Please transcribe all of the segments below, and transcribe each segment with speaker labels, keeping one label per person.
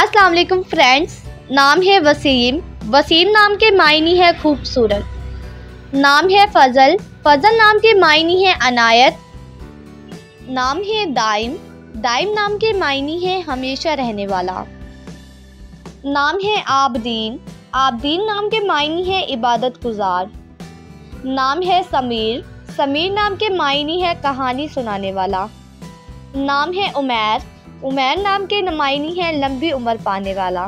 Speaker 1: अस्सलाम वालेकुम फ्रेंड्स। नाम है वसीम। वसीम नाम के मायने है खूबसूरत। नाम है फ़ज़ल। फ़ज़ल नाम के मायने है अनायत। नाम है दाइम। दाइम नाम के मायने है हमेशा रहने वाला। नाम है आबदीन। आबदीन नाम के मायने है इबादत गुजार। नाम है समीर। समीर नाम के मायने है कहानी सुनाने वाला। नाम है उमैर। उमैर नाम के मायने है लंबी उम्र पाने वाला।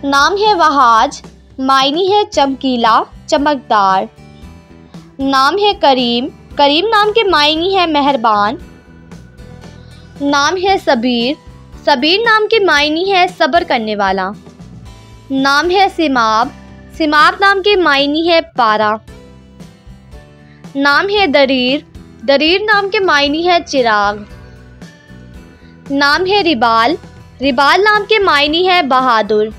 Speaker 1: नाम है वहाज। मायने है चमकीला, चमकदार। नाम है करीम। करीम नाम के मायने है मेहरबान। नाम है सबीर। सबीर नाम के मायने है सब्र करने वाला। नाम है सिमाब। सिमाब नाम के मायने है पारा। नाम है दरीर। दरीर नाम के मायने है चिराग। नाम है रिबाल। रिबाल नाम के मायने है बहादुर।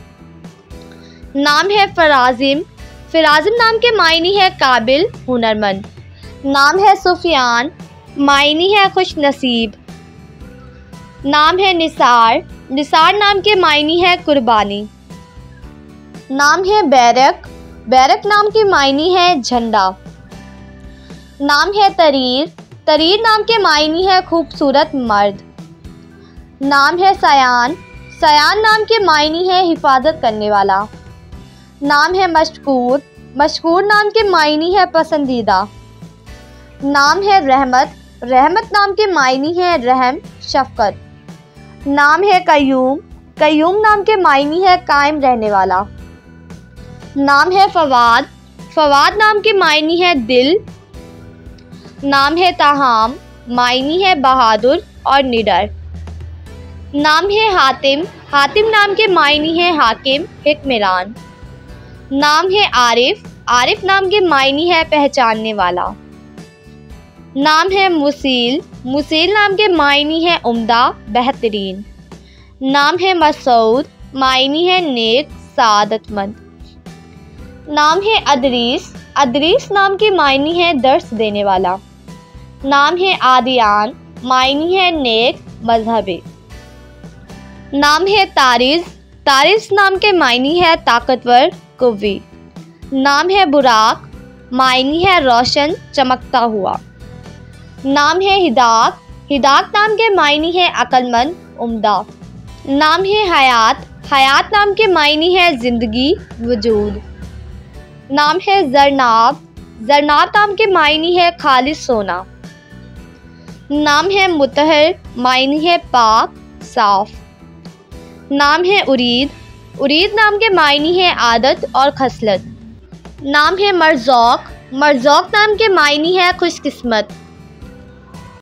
Speaker 1: नाम है फराजिम। फराजिम नाम के मायने है काबिल, हुनरमंद। नाम है सुफियान। मायने है खुश नसीब। नाम है निसार। निसार नाम के मायने है कुर्बानी। नाम है बैरक। बैरक नाम के मायने है झंडा। नाम है तरीर। तरीर नाम के मायने है खूबसूरत मर्द। नाम है सयान। सयान नाम के मायने है हिफाजत करने वाला। नाम है मशकूर। मशकूर नाम के मायने है पसंदीदा। नाम है रहमत। रहमत नाम के मायने है रहम, शफकत। नाम है कयूम। कयूम नाम के मायने है कायम रहने वाला। नाम है फवाद। फवाद नाम के मायने है दिल। नाम है ताहाम। मायने है बहादुर और निडर। नाम है हातिम। हातिम नाम के मायने है हाकिम, हिक्मरान। नाम है आरिफ। आरिफ नाम के मायने है पहचानने वाला। नाम है मुसील। मुसील नाम के मायने है उम्दा, बेहतरीन। नाम है मसूद। मायने है नेक, सादतमंद। नाम है अदरीस। अदरीस नाम के मायने है दर्स देने वाला। नाम है आदियान। मायने है नेक, मजहबी। नाम है तारिज। तारिज नाम के मायने है ताकतवर, कुव्वी। नाम है बुराक। मायने है रोशन, चमकता हुआ। नाम है हिदाक। हिदाक नाम के मायने है अक्लमंद, उम्दा। नाम है हयात। हयात नाम के मायने है जिंदगी, वजूद। नाम है जरनाब। जरनाब नाम के मायने है खालिस सोना। नाम है मुतहर। मायने है पाक, साफ। नाम है उरीद। उरीद नाम के मायने है आदत और खसलत। नाम है मरज़ौक। मरज़ौक नाम के मायने है खुशकिस्मत।